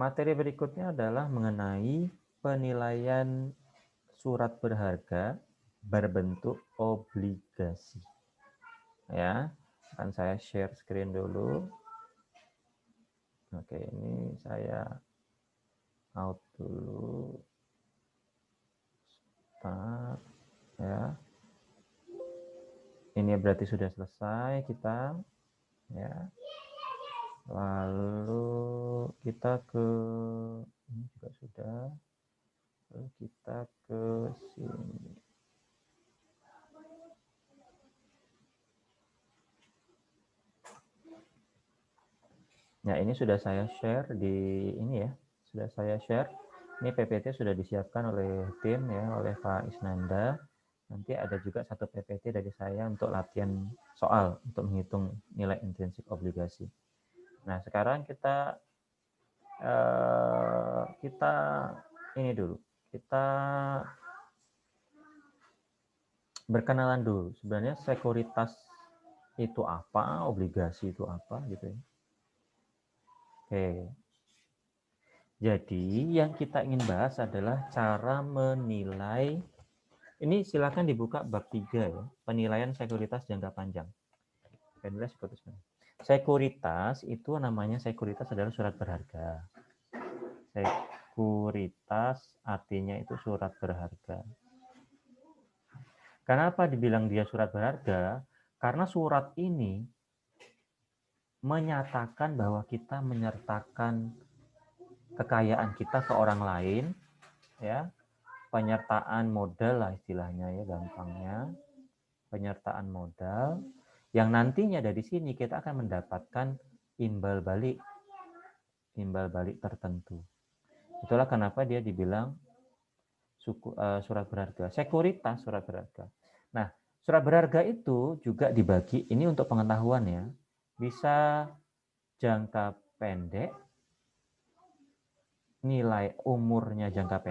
Materi berikutnya adalah mengenai penilaian surat berharga berbentuk obligasi. Ya, akan saya share screen dulu. Oke, ini saya out dulu. Start, ya. Ini berarti sudah selesai kita, ya. Lalu kita ke ini juga sudah. Lalu kita ke sini. Nah, ini sudah saya share di ini ya. Sudah saya share. Ini PPT sudah disiapkan oleh tim ya, oleh Pak Isnanda. Nanti ada juga satu PPT dari saya untuk latihan soal untuk menghitung nilai intrinsik obligasi. Nah, sekarang kita ini dulu. Kita berkenalan dulu. Sebenarnya sekuritas itu apa, obligasi itu apa gitu ya. Oke. Jadi yang kita ingin bahas adalah cara menilai. Ini silakan dibuka bab 3 ya, penilaian sekuritas jangka panjang. Sekuritas itu namanya sekuritas adalah surat berharga. Sekuritas artinya itu surat berharga. Kenapa dibilang dia surat berharga? Karena surat ini menyatakan bahwa kita menyertakan kekayaan kita ke orang lain, ya, penyertaan modal lah istilahnya ya gampangnya, penyertaan modal yang nantinya dari sini kita akan mendapatkan imbal balik tertentu. Itulah kenapa dia dibilang surat berharga, sekuritas surat berharga. Nah, surat berharga itu juga dibagi, ini untuk pengetahuan ya, bisa jangka pendek, nilai umurnya jangka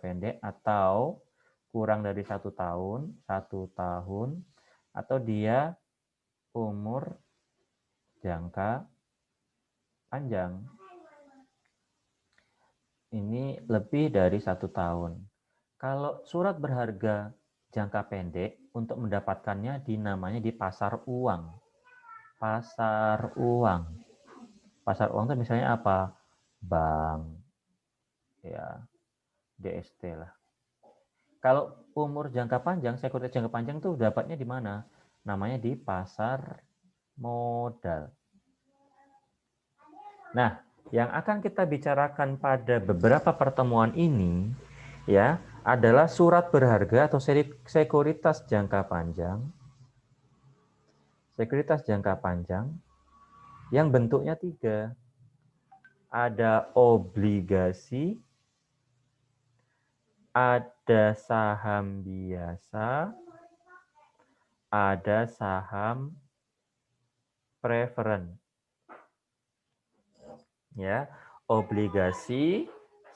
pendek atau kurang dari 1 tahun, atau dia umur jangka panjang. Ini lebih dari 1 tahun. Kalau surat berharga jangka pendek, untuk mendapatkannya namanya di pasar uang. Pasar uang. Pasar uang itu misalnya apa? Bank, ya, DST lah. Kalau umur jangka panjang, sekuritas jangka panjang itu dapatnya di mana? Namanya di pasar modal. Nah, yang akan kita bicarakan pada beberapa pertemuan ini ya adalah surat berharga atau sekuritas jangka panjang. Sekuritas jangka panjang yang bentuknya 3. Ada obligasi, ada saham biasa, ada saham preferen. Ya, obligasi,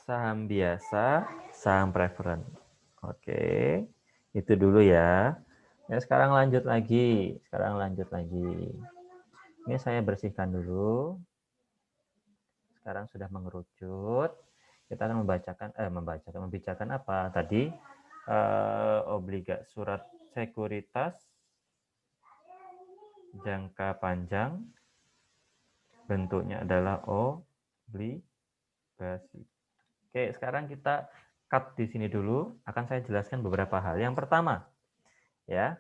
saham biasa, saham preferen. Oke, itu dulu ya. Ya, sekarang lanjut lagi. Ini saya bersihkan dulu. Sekarang sudah mengerucut. Kita akan membicarakan apa tadi? Surat sekuritas jangka panjang, bentuknya adalah obligasi. Oke, sekarang kita cut di sini dulu. Akan saya jelaskan beberapa hal. Yang pertama, ya,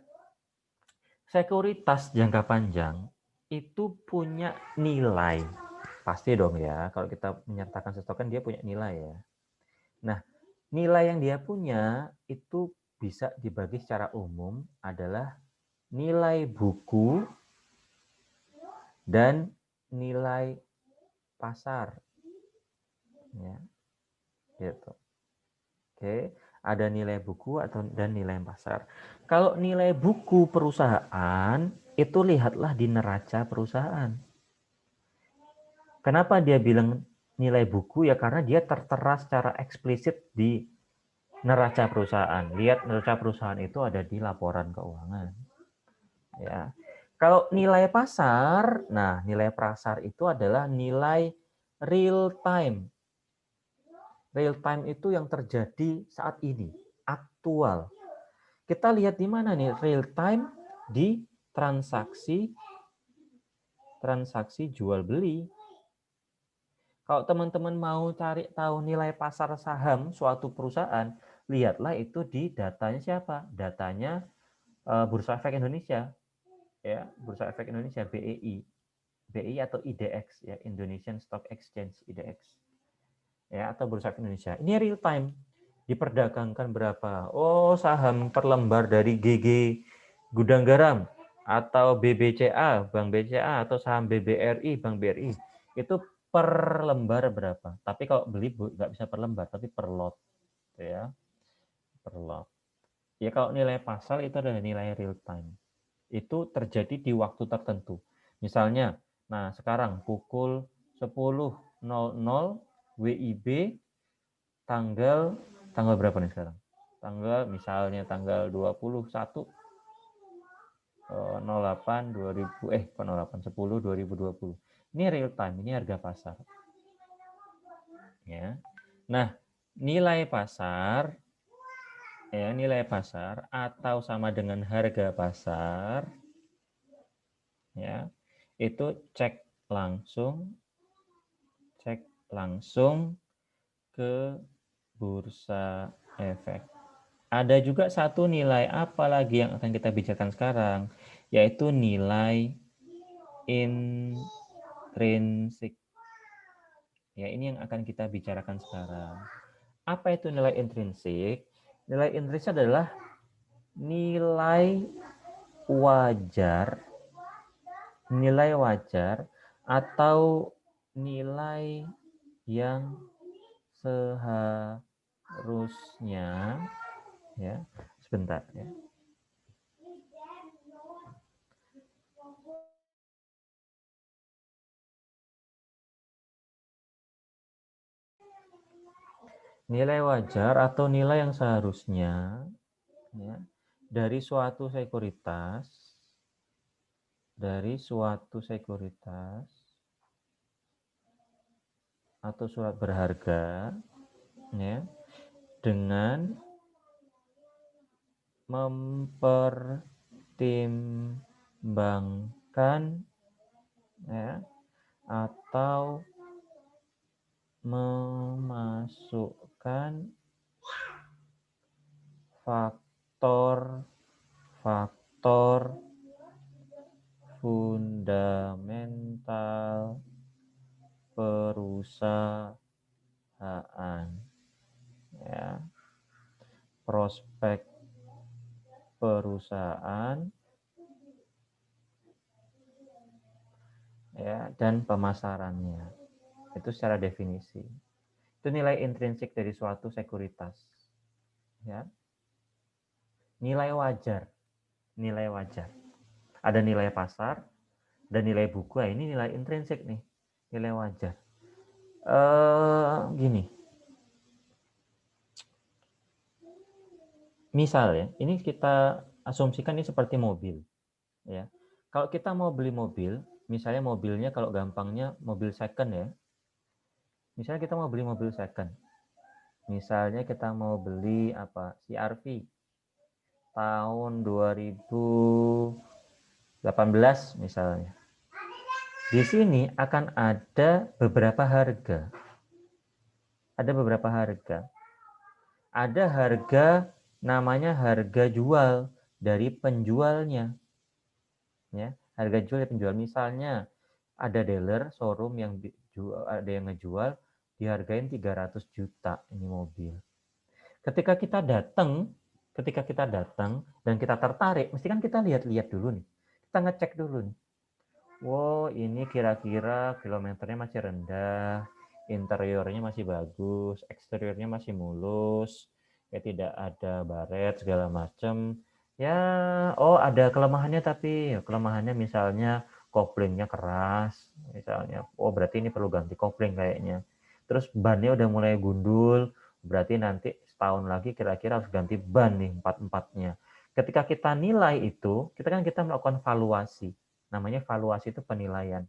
sekuritas jangka panjang itu punya nilai. Pasti dong ya, kalau kita menyertakan sesuatu kan dia punya nilai ya. Nah, nilai yang dia punya itu bisa dibagi secara umum adalah nilai buku dan nilai pasar. Ya, gitu. Oke, ada nilai buku dan nilai pasar. Kalau nilai buku perusahaan, itu lihatlah di neraca perusahaan. Kenapa dia bilang nilai buku? Ya karena dia tertera secara eksplisit di neraca perusahaan. Lihat neraca perusahaan itu ada di laporan keuangan. Ya. Kalau nilai pasar, nah nilai pasar itu adalah nilai real time. Real time itu yang terjadi saat ini, aktual. Kita lihat di mana nih real time? Di transaksi jual beli. Kalau teman-teman mau cari tahu nilai pasar saham suatu perusahaan, lihatlah itu di datanya siapa? Datanya Bursa Efek Indonesia, ya, Bursa Efek Indonesia BEI, BEI atau IDX, ya, Indonesian Stock Exchange IDX, ya, atau Bursa Efek Indonesia. Ini real time, diperdagangkan berapa? Oh, saham per lembar dari GG Gudang Garam atau BBCA, Bank BCA, atau saham BBRI, Bank BRI, itu per lembar berapa? Tapi kalau beli nggak bisa per lembar, tapi per lot, ya, per lot. Ya kalau nilai pasar itu adalah nilai real time. Itu terjadi di waktu tertentu. Misalnya, nah sekarang pukul 10.00 WIB tanggal berapa nih sekarang? Misalnya tanggal 21 08 2000 kok 08 10 2020. Ini real time, ini harga pasar. Ya. Nah, nilai pasar atau sama dengan harga pasar, ya, itu cek langsung ke Bursa Efek. Ada juga satu nilai apa lagi yang akan kita bicarakan sekarang, yaitu nilai intrinsik. Ya, ini yang akan kita bicarakan sekarang. Apa itu nilai intrinsik? Nilai intrinsik adalah nilai wajar atau nilai yang seharusnya, ya, sebentar ya. Nilai wajar atau nilai yang seharusnya, ya, dari suatu sekuritas atau surat berharga, ya, dengan mempertimbangkan, ya, atau memasukkan faktor-faktor fundamental perusahaan, ya, prospek perusahaan, ya, dan pemasarannya. Itu secara definisi. Itu nilai intrinsik dari suatu sekuritas, ya. Nilai wajar. Ada nilai pasar dan nilai buku. Ini nilai intrinsik nih, nilai wajar. Gini. Misal ya, ini kita asumsikan ini seperti mobil, ya. Kalau kita mau beli mobil, misalnya mobilnya kalau gampangnya mobil second ya. Misalnya kita mau beli mobil second. Misalnya kita mau beli apa? CR-V tahun 2018 misalnya. Di sini akan ada beberapa harga. Ada harga namanya harga jual dari penjualnya. Ya, harga jual dari penjual. Misalnya ada dealer showroom yang ada yang ngejual dihargain 300 juta ini mobil. Ketika kita datang dan kita tertarik, mesti kan kita lihat-lihat dulu nih. Kita ngecek dulu nih. Wow, ini kira-kira kilometernya masih rendah, interiornya masih bagus, eksteriornya masih mulus, ya tidak ada baret segala macam. Ya, oh ada kelemahannya tapi kelemahannya misalnya koplingnya keras, misalnya. Oh berarti ini perlu ganti kopling kayaknya. Terus bannya udah mulai gundul, berarti nanti setahun lagi kira-kira harus ganti ban nih empat-empatnya. Ketika kita nilai itu, kita melakukan valuasi. Namanya valuasi itu penilaian.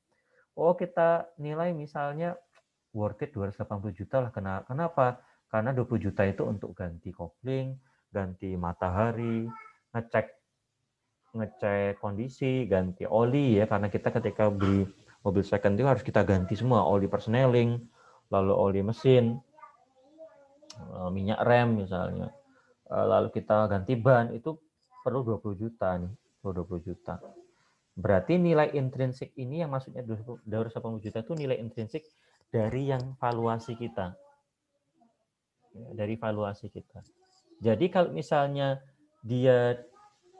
Oh kita nilai misalnya worth it 280 juta lah. Kenapa? Karena 20 juta itu untuk ganti kopling, ganti matahari, ngecek kondisi, ganti oli ya, karena kita ketika beli mobil second itu harus kita ganti semua, oli persneling, lalu oli mesin, minyak rem misalnya, lalu kita ganti ban, itu perlu 20 juta nih, perlu 20 juta. Berarti nilai intrinsik ini yang maksudnya 280 juta itu nilai intrinsik dari yang valuasi kita. Dari valuasi kita. Jadi kalau misalnya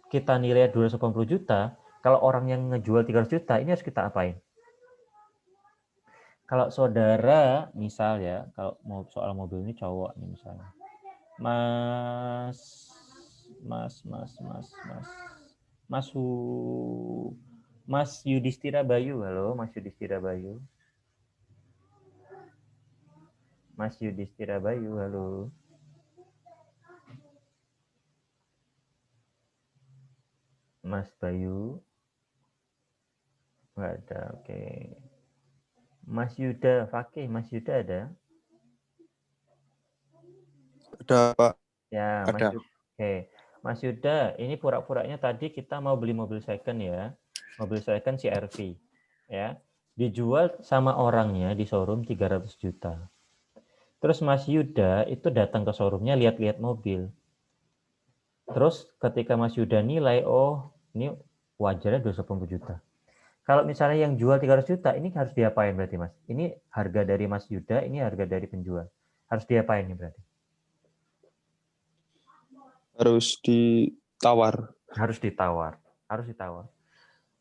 kita nilai 280 juta, kalau orang yang ngejual 300 juta, ini harus kita apain? Kalau saudara, misal ya, kalau mau soal mobil ini cowok nih misalnya. Mas Yudhistira Bayu, halo Mas Yudhistira Bayu. Mas Yudhistira Bayu, halo. Mas Bayu. Enggak ada, oke. Mas Yuda, Fakih, Mas Yuda ada? Ada, Pak. Ya, Mas Ada. Yuda. Oke. Mas Yuda, ini pura-puranya tadi kita mau beli mobil second ya. Mobil second CR-V. Ya. Dijual sama orangnya di showroom 300 juta. Terus Mas Yuda itu datang ke showroomnya lihat-lihat mobil. Terus ketika Mas Yuda nilai, oh ini wajarnya 280 juta. Kalau misalnya yang jual 300 juta, ini harus diapain berarti Mas? Ini harga dari Mas Yuda, ini harga dari penjual. Harus diapain nih berarti? Harus ditawar. Harus ditawar. Harus ditawar.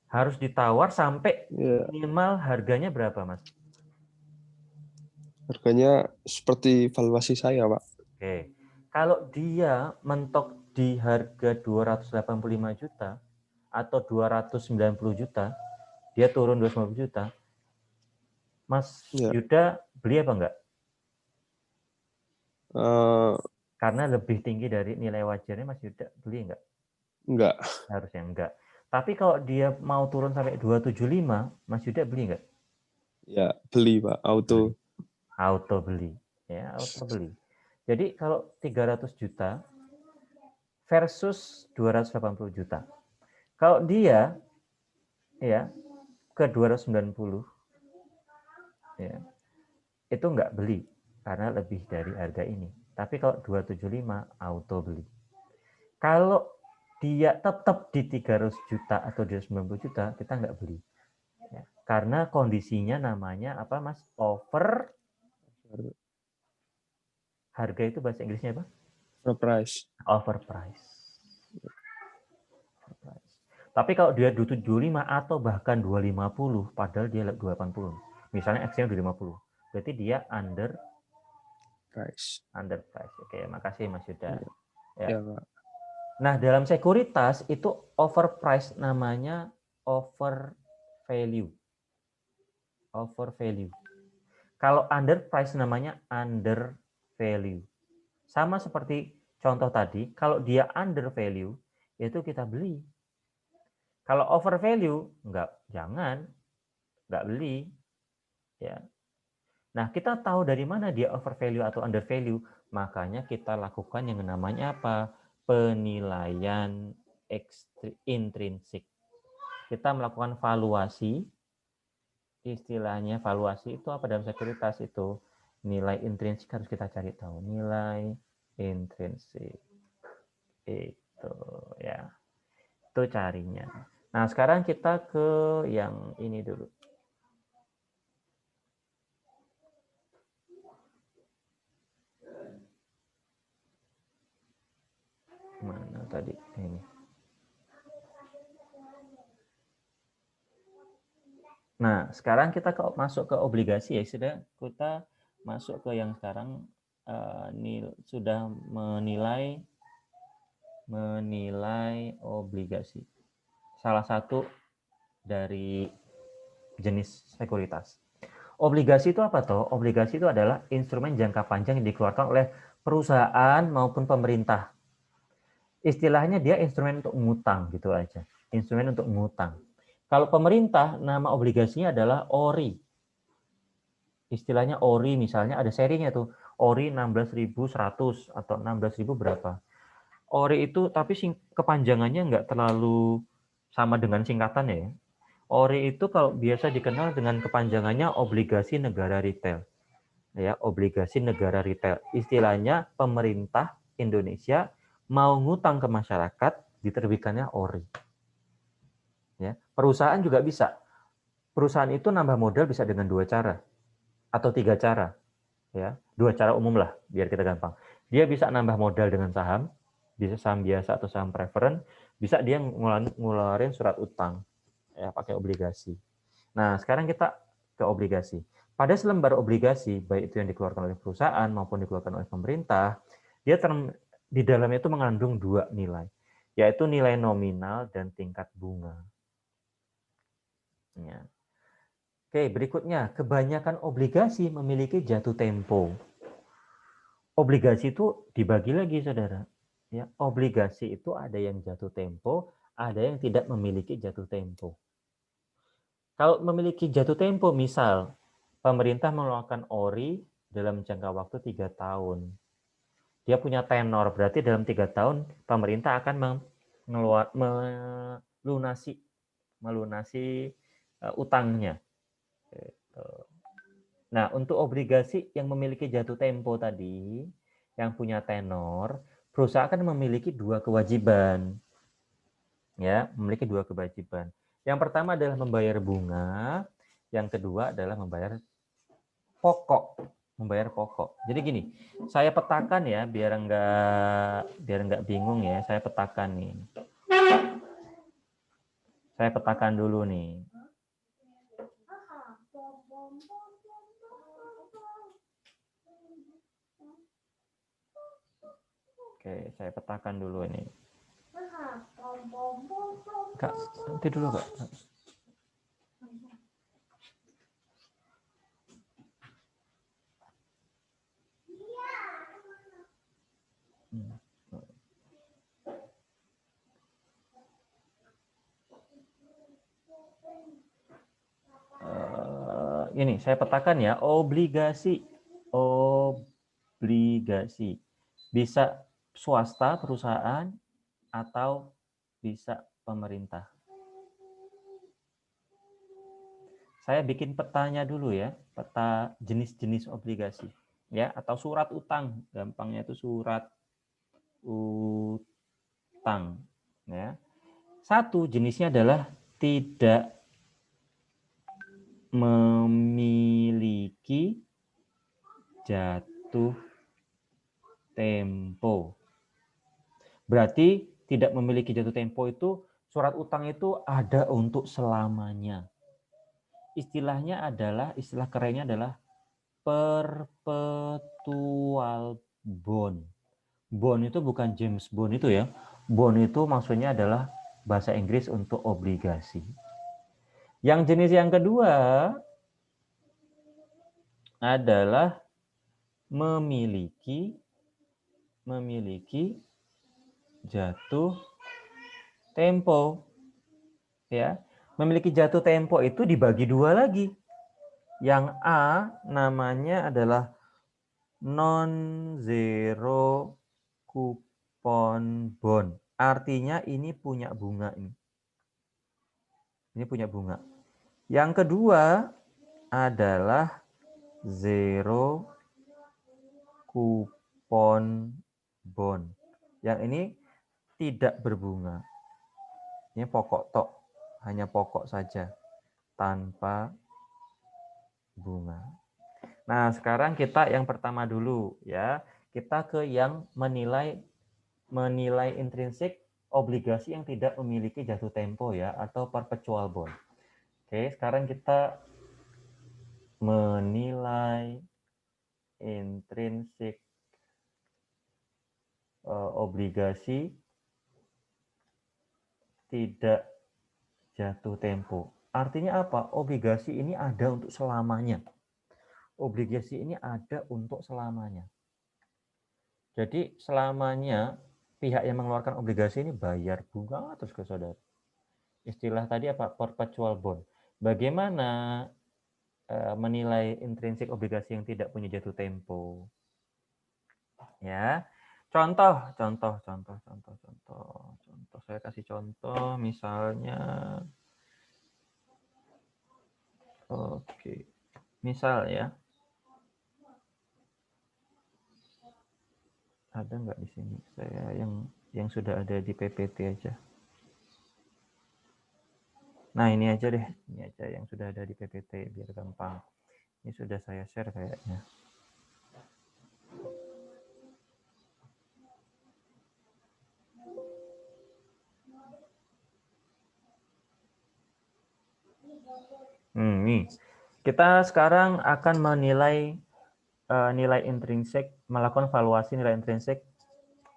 Harus ditawar sampai minimal harganya berapa Mas? Harganya seperti valuasi saya, Pak. Oke. Kalau dia mentok di harga 285 juta atau 290 juta, dia turun 250 juta, Mas Yuda beli apa enggak? Karena lebih tinggi dari nilai wajarnya, Mas Yuda beli enggak? Enggak. Harusnya enggak. Tapi kalau dia mau turun sampai 275, Mas Yuda beli enggak? Ya, beli, Pak. Auto. Auto beli. Ya, auto beli. Jadi kalau 300 juta versus 280 juta. Kalau dia ya ke 290 ya, itu enggak beli karena lebih dari harga ini. Tapi kalau 275 auto beli. Kalau dia tetap di 300 juta atau 290 juta, kita nggak beli. Ya, karena kondisinya namanya apa Mas? Harga itu bahasa Inggrisnya apa? Overprice. Overprice. Tapi kalau dia 275 atau bahkan 250, padahal dia 280. Misalnya X-nya 250. Berarti dia underprice. Oke, makasih Mas Yuda. Ya. Pak. Nah, dalam sekuritas itu overprice namanya over value. Over value. Kalau underprice namanya under value. Sama seperti contoh tadi, kalau dia under value, itu kita beli. Kalau over value, enggak beli. Ya. Nah, kita tahu dari mana dia over value atau under value, makanya kita lakukan yang namanya apa? Penilaian intrinsik. Kita melakukan valuasi, istilahnya valuasi itu apa dalam sekuritas itu? Nilai intrinsik harus kita cari tahu. Nilai intrinsik. Itu ya. Itu carinya. Nah, sekarang kita ke yang ini dulu. Mana tadi? Ini. Nah, sekarang kita masuk ke obligasi ya. Sudah kita masuk ke yang sekarang sudah menilai obligasi. Salah satu dari jenis sekuritas. Obligasi itu apa toh? Obligasi itu adalah instrumen jangka panjang yang dikeluarkan oleh perusahaan maupun pemerintah. Istilahnya dia instrumen untuk ngutang gitu aja. Instrumen untuk ngutang. Kalau pemerintah, nama obligasinya adalah ORI. Istilahnya ORI misalnya ada serinya tuh. ORI 16.100 atau 16.000 berapa. ORI itu tapi kepanjangannya nggak terlalu sama dengan singkatannya ya. ORI itu kalau biasa dikenal dengan kepanjangannya obligasi negara retail. Ya, obligasi negara retail. Istilahnya pemerintah Indonesia mau ngutang ke masyarakat, diterbitkannya ORI. Ya, perusahaan juga bisa. Perusahaan itu nambah modal bisa dengan 2 cara atau 3 cara. Ya, 2 cara umum lah, biar kita gampang. Dia bisa nambah modal dengan saham, bisa saham biasa atau saham preferen, bisa dia ngeluarin surat utang, ya pakai obligasi. Nah, sekarang kita ke obligasi. Pada selembar obligasi, baik itu yang dikeluarkan oleh perusahaan maupun dikeluarkan oleh pemerintah, dia di dalamnya itu mengandung 2 nilai, yaitu nilai nominal dan tingkat bunga. Ya. Oke, berikutnya, kebanyakan obligasi memiliki jatuh tempo. Obligasi itu dibagi lagi, saudara. Ya, obligasi itu ada yang jatuh tempo, ada yang tidak memiliki jatuh tempo. Kalau memiliki jatuh tempo, misal pemerintah mengeluarkan ORI dalam jangka waktu 3 tahun. Dia punya tenor, berarti dalam 3 tahun pemerintah akan melunasi utangnya. Nah, untuk obligasi yang memiliki jatuh tempo tadi, yang punya tenor, perusahaan akan memiliki 2 kewajiban. Ya, memiliki 2 kewajiban. Yang pertama adalah membayar bunga, yang kedua adalah membayar pokok. Jadi gini, saya petakan ya biar enggak bingung ya, saya petakan nih. Saya petakan dulu nih. Oke, saya petakan dulu ini. Kak, nanti dulu, Kak. Ini saya petakan ya, obligasi bisa swasta perusahaan atau bisa pemerintah. Saya bikin petanya dulu ya, peta jenis-jenis obligasi ya, atau surat utang, gampangnya itu surat utang ya. Satu jenisnya adalah tidak memiliki jatuh tempo. Berarti tidak memiliki jatuh tempo itu surat utang itu ada untuk selamanya. Istilahnya adalah, istilah kerennya adalah perpetual bond. Bond itu bukan James Bond itu ya. Bond itu maksudnya adalah bahasa Inggris untuk obligasi. Yang jenis yang kedua adalah memiliki jatuh tempo. Ya, memiliki jatuh tempo itu dibagi 2 lagi. Yang A namanya adalah non-zero coupon bond. Artinya ini punya bunga ini. Ini punya bunga. Yang kedua adalah zero coupon bond. Yang ini tidak berbunga. Ini pokok tok, hanya pokok saja tanpa bunga. Nah, sekarang kita yang pertama dulu ya. Kita ke yang menilai intrinsik obligasi yang tidak memiliki jatuh tempo ya, atau perpetual bond. Oke, sekarang kita menilai intrinsik obligasi tidak jatuh tempo. Artinya apa? Obligasi ini ada untuk selamanya. Obligasi ini ada untuk selamanya. Jadi selamanya pihak yang mengeluarkan obligasi ini bayar bunga terus ke saudara. Istilah tadi apa? Perpetual bond. Bagaimana menilai intrinsik obligasi yang tidak punya jatuh tempo. Ya. Contoh. Saya kasih contoh misalnya. Oke. Misal ya. Ada nggak di sini? Saya yang sudah ada di PPT aja. Nah, ini aja deh. Ini aja yang sudah ada di PPT biar gampang. Ini sudah saya share kayaknya. Nih. Kita sekarang akan menilai nilai intrinsik, melakukan valuasi nilai intrinsik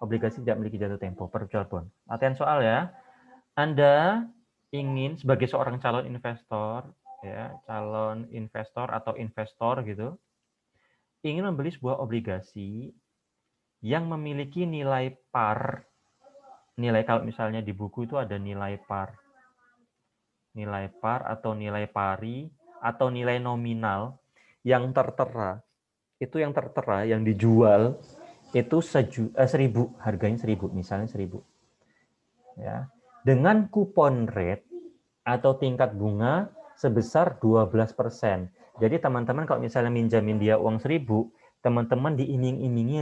obligasi tidak memiliki jatuh tempo, perpetual bond. Latihan soal ya. Anda ingin sebagai seorang calon investor, ya, calon investor atau investor gitu, ingin membeli sebuah obligasi yang memiliki nilai par, nilai kalau misalnya di buku itu ada nilai par atau nilai pari atau nilai nominal yang tertera, itu yang tertera yang dijual itu 1.000, harganya 1.000, misalnya 1.000. Ya. Dengan kupon rate atau tingkat bunga sebesar 12%. Jadi teman-teman kalau misalnya minjamin dia uang 1.000, teman-teman diiming-imingi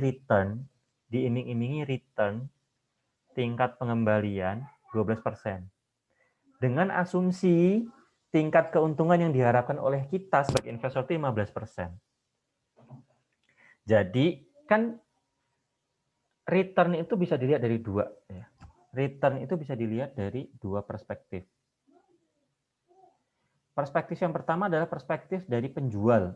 return tingkat pengembalian 12%. Dengan asumsi tingkat keuntungan yang diharapkan oleh kita sebagai investor itu 15%. Jadi kan return itu bisa dilihat dari dua. Return itu bisa dilihat dari dua perspektif. Perspektif yang pertama adalah perspektif dari penjual.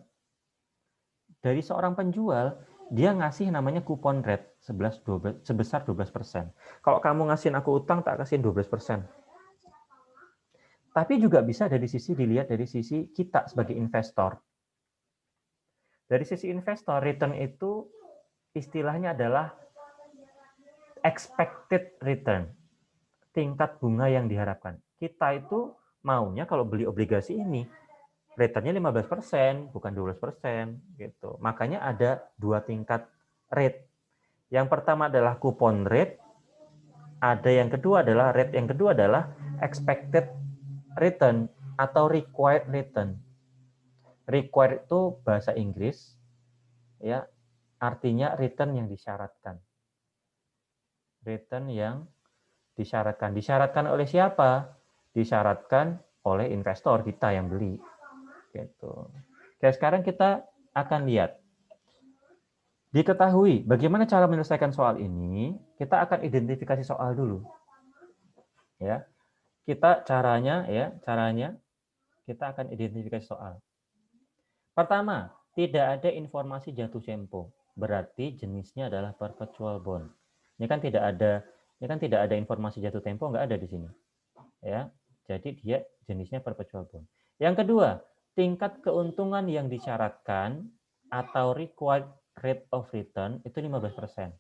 Dari seorang penjual, dia ngasih namanya kupon rate sebesar 12%. Kalau kamu ngasihin aku utang, tak kasihin 12%. Tapi juga bisa dari sisi dilihat dari sisi kita sebagai investor. Dari sisi investor, return itu istilahnya adalah expected return, tingkat bunga yang diharapkan. Kita itu maunya kalau beli obligasi ini, returnnya 15%, bukan 12%. Gitu. Makanya ada dua tingkat rate. Yang pertama adalah coupon rate, ada yang kedua adalah rate yang kedua adalah expected return atau required return. Required itu bahasa Inggris, ya, artinya return yang disyaratkan. Return yang disyaratkan. Disyaratkan oleh siapa? Disyaratkan oleh investor kita yang beli. Gitu. Oke, sekarang kita akan lihat. Diketahui bagaimana cara menyelesaikan soal ini, kita akan identifikasi soal dulu. Ya. Caranya kita akan identifikasi soal. Pertama, tidak ada informasi jatuh tempo. Berarti jenisnya adalah perpetual bond. Ini kan tidak ada informasi jatuh tempo, nggak ada di sini. Ya. Jadi dia jenisnya perpetual bond. Yang kedua, tingkat keuntungan yang disyaratkan atau required rate of return itu 15%.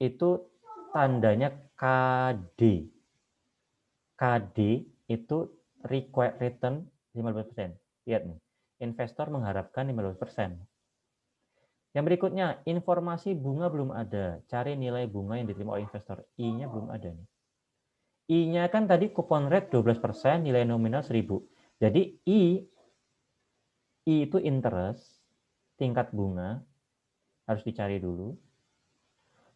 Itu tandanya KD. KD itu required return 15%. Lihat nih, investor mengharapkan 15%. Yang berikutnya, informasi bunga belum ada. Cari nilai bunga yang diterima oleh investor. I-nya belum ada nih. I-nya kan tadi coupon rate 12%, nilai nominal 1.000. Jadi I itu interest, tingkat bunga, harus dicari dulu.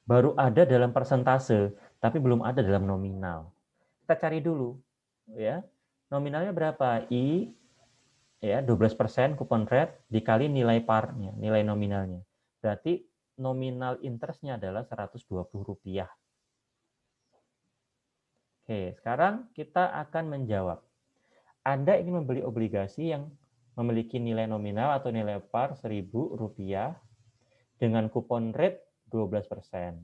Baru ada dalam persentase, tapi belum ada dalam nominal. Kita cari dulu, ya. Nominalnya berapa? I, ya, 12% coupon rate dikali nilai parnya, nilai nominalnya. Berarti nominal interestnya adalah Rp120. Oke, sekarang kita akan menjawab. Anda ingin membeli obligasi yang memiliki nilai nominal atau nilai par Rp1.000 dengan kupon rate 12%.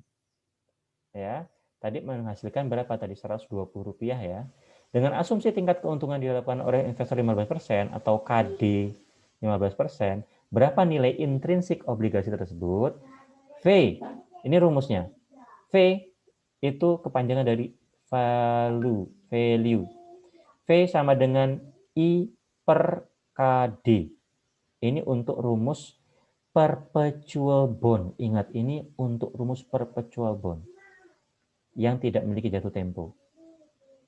Ya, tadi menghasilkan berapa tadi? Rp120 ya. Dengan asumsi tingkat keuntungan dilakukan oleh investor 15% atau KD 15%, berapa nilai intrinsik obligasi tersebut? V, ini rumusnya. V itu kepanjangan dari value. V sama dengan I per K KD. Ini untuk rumus perpetual bond. Ingat, ini untuk rumus perpetual bond yang tidak memiliki jatuh tempo.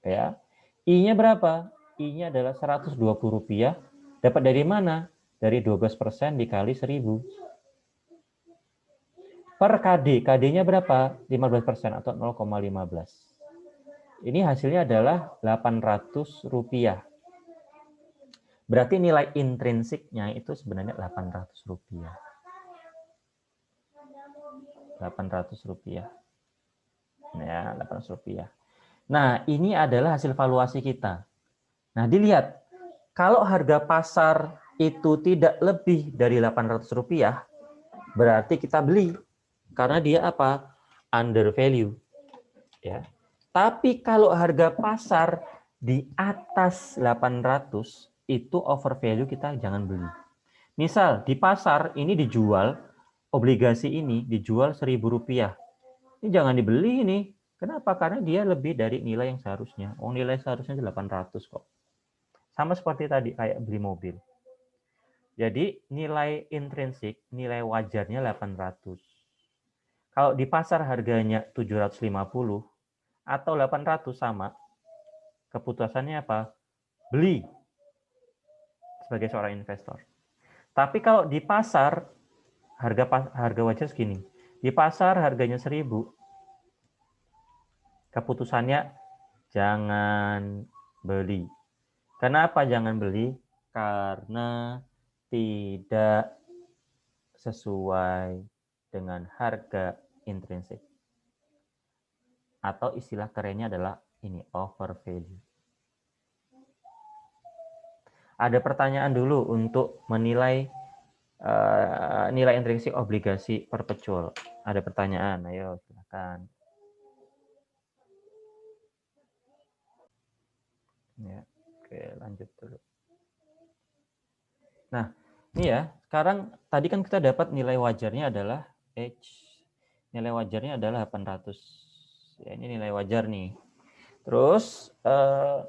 Ya. I-nya berapa? I-nya adalah Rp120. Dapat dari mana? Dari 12% dikali 1.000. Per KD. KD-nya berapa? 15% atau 0,15. Ini hasilnya adalah Rp800. Berarti nilai intrinsiknya itu sebenarnya Rp800. Rp800. Ya, Rp800. Nah, ini adalah hasil valuasi kita. Nah, dilihat. Kalau harga pasar itu tidak lebih dari Rp800, berarti kita beli. Karena dia apa? Under value. Ya. Tapi kalau harga pasar di atas 800, itu over value, kita jangan beli. Misal di pasar ini dijual, obligasi ini dijual Rp1.000. Ini jangan dibeli ini. Kenapa? Karena dia lebih dari nilai yang seharusnya. Oh, nilai seharusnya 800 kok. Sama seperti tadi, kayak beli mobil. Jadi nilai intrinsik, nilai wajarnya 800. Kalau di pasar harganya 750 atau 800 sama, keputusannya apa? Beli sebagai seorang investor. Tapi kalau di pasar harga wajar segini. Di pasar harganya 1.000. Keputusannya jangan beli. Kenapa jangan beli? Karena tidak sesuai dengan harga intrinsik. Atau istilah kerennya adalah ini, over value. Ada pertanyaan dulu untuk menilai nilai intrinsik obligasi perpetual. Ada pertanyaan, ayo silakan. Ya, oke, lanjut dulu. Nah, ini ya, sekarang tadi kan kita dapat nilai wajarnya adalah H. Nilai wajarnya adalah 800. Ya, ini nilai wajar nih. Terus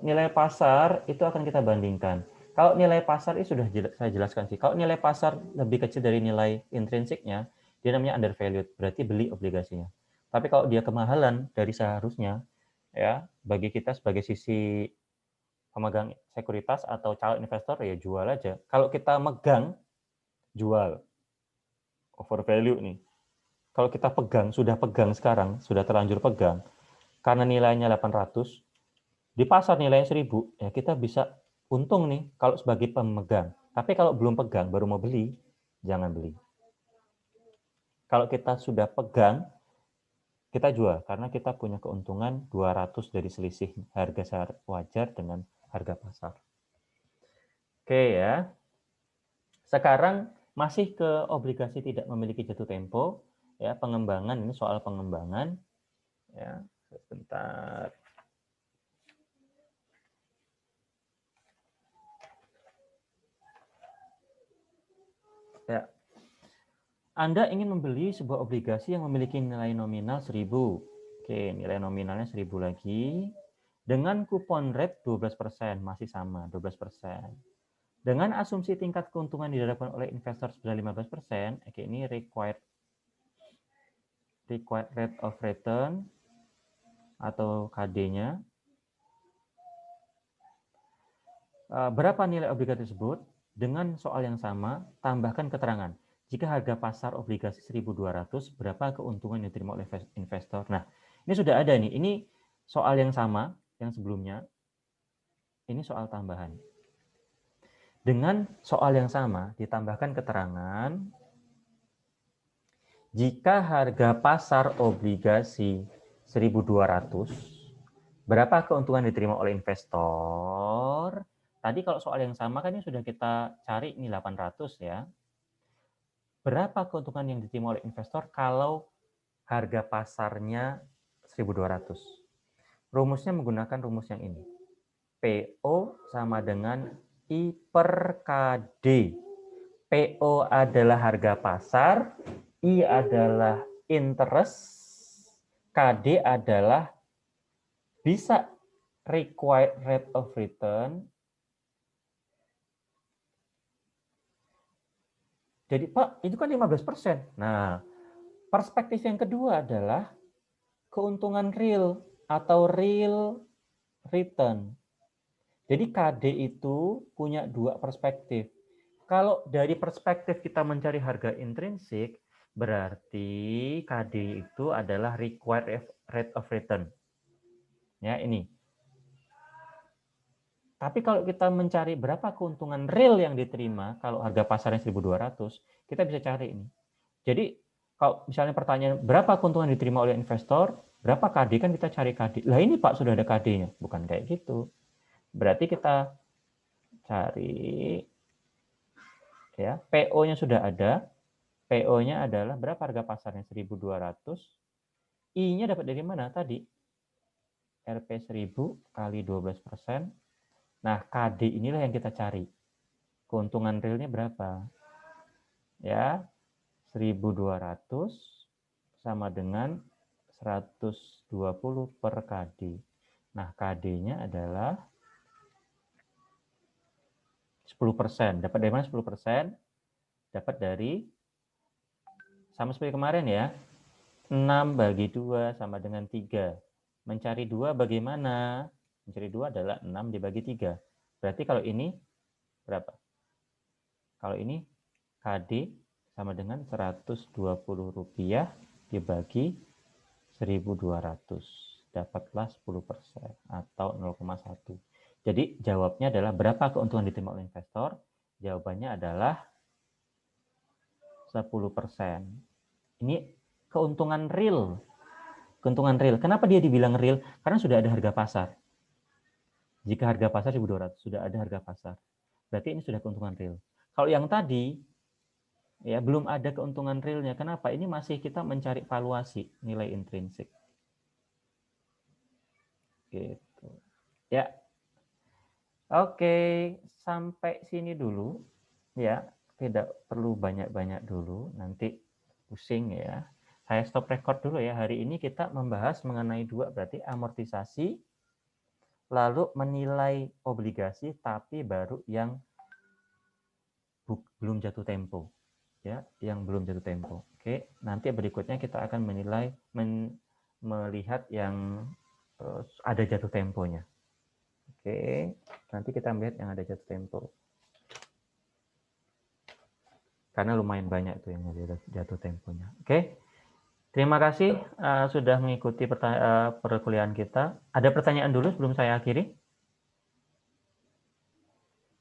nilai pasar itu akan kita bandingkan. Kalau nilai pasar ini sudah saya jelaskan sih. Kalau nilai pasar lebih kecil dari nilai intrinsiknya, dia namanya undervalued, berarti beli obligasinya. Tapi kalau dia kemahalan dari seharusnya, ya bagi kita sebagai sisi pemegang sekuritas atau calon investor, ya jual aja. Kalau kita megang, jual. Over value nih. Kalau kita pegang, sudah pegang sekarang, sudah terlanjur pegang, karena nilainya 800, di pasar nilainya 1.000, ya kita bisa untung nih kalau sebagai pemegang. Tapi kalau belum pegang, baru mau beli, jangan beli. Kalau kita sudah pegang, kita jual karena kita punya keuntungan 200 dari selisih harga wajar dengan harga pasar. Oke ya. Sekarang masih ke obligasi tidak memiliki jatuh tempo, ya, pengembangan, ini soal pengembangan, ya. Sebentar. Ya. Anda ingin membeli sebuah obligasi yang memiliki nilai nominal 1.000. Oke, nilai nominalnya 1.000 lagi. Dengan kupon rate 12%, masih sama, 12%. Dengan asumsi tingkat keuntungan didapatkan oleh investor sebesar 15%, oke, ini required rate of return atau KD-nya. Berapa nilai obligasi tersebut? Dengan soal yang sama, tambahkan keterangan. Jika harga pasar obligasi 1.200, berapa keuntungan yang diterima oleh investor? Nah, ini sudah ada nih. Ini soal yang sama, yang sebelumnya. Ini soal tambahan. Dengan soal yang sama, ditambahkan keterangan, jika harga pasar obligasi 1.200, berapa keuntungan diterima oleh investor? Tadi kalau soal yang sama kan ini sudah kita cari, ini 800 ya. Berapa keuntungan yang diterima oleh investor kalau harga pasarnya 1.200? Rumusnya menggunakan rumus yang ini. PO sama dengan I per KD. PO adalah harga pasar, I adalah interest, KD adalah bisa required rate of return, Jadi Pak, itu kan 15%. Nah, perspektif yang kedua adalah keuntungan real atau real return. Jadi KD itu punya dua perspektif. Kalau dari perspektif kita mencari harga intrinsik, berarti KD itu adalah required rate of return. Ya, ini. Tapi kalau kita mencari berapa keuntungan real yang diterima, kalau harga pasarnya 1.200, kita bisa cari ini. Jadi kalau misalnya pertanyaan berapa keuntungan diterima oleh investor, berapa KD, kan kita cari KD. Lah ini Pak sudah ada KD-nya. Bukan kayak gitu. Berarti kita cari ya, PO-nya sudah ada. PO-nya adalah berapa harga pasarnya? 1.200. I-nya dapat dari mana tadi? Rp 1.000 kali 12%. Nah, KD inilah yang kita cari. Keuntungan realnya berapa? Ya, 1.200 sama dengan 120 per KD. Nah, KD-nya adalah 10%. Dapat dari mana 10%? Dapat dari, sama seperti kemarin ya, 6 bagi 2 sama dengan 3. Mencari 2 bagaimana? Mencari 2 adalah 6 dibagi 3. Berarti kalau ini berapa? Kalau ini KD sama dengan Rp120 dibagi 1.200. Dapatlah 10% atau 0,1. Jadi jawabnya adalah berapa keuntungan diterima oleh investor? Jawabannya adalah 10%. Ini keuntungan real. Keuntungan real. Kenapa dia dibilang real? Karena sudah ada harga pasar. Jika harga pasar 1.200, sudah ada harga pasar. Berarti ini sudah keuntungan real. Kalau yang tadi, ya belum ada keuntungan realnya. Kenapa? Ini masih kita mencari valuasi nilai intrinsik. Gitu. Ya. Oke, sampai sini dulu. Ya, tidak perlu banyak-banyak dulu. Nanti pusing ya. Saya stop record dulu ya. Hari ini kita membahas mengenai dua, berarti amortisasi, lalu menilai obligasi, tapi baru yang belum jatuh tempo. Ya, yang belum jatuh tempo. Oke, nanti berikutnya kita akan menilai, melihat yang ada jatuh temponya. Oke, nanti kita melihat yang ada jatuh tempo. Karena lumayan banyak tuh yang ada jatuh temponya. Oke, terima kasih sudah mengikuti perkuliahan kita. Ada pertanyaan dulu sebelum saya akhiri?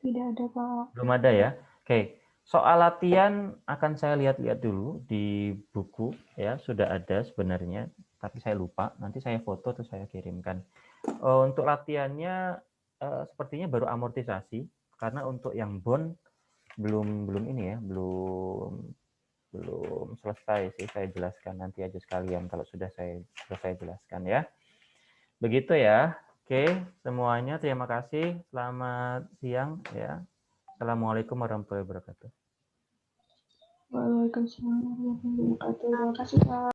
Tidak ada, Pak. Belum ada ya. Oke, soal latihan akan saya lihat-lihat dulu di buku ya, sudah ada sebenarnya, tapi saya lupa. Nanti saya foto terus saya kirimkan. Untuk latihannya sepertinya baru amortisasi, karena untuk yang bond belum ini ya, belum selesai sih, saya jelaskan nanti aja sekalian kalau sudah saya selesai jelaskan ya. Begitu ya. Oke, semuanya terima kasih. Selamat siang ya. Assalamualaikum warahmatullahi wabarakatuh. Waalaikumsalam warahmatullahi wabarakatuh. Terima kasih, Pak.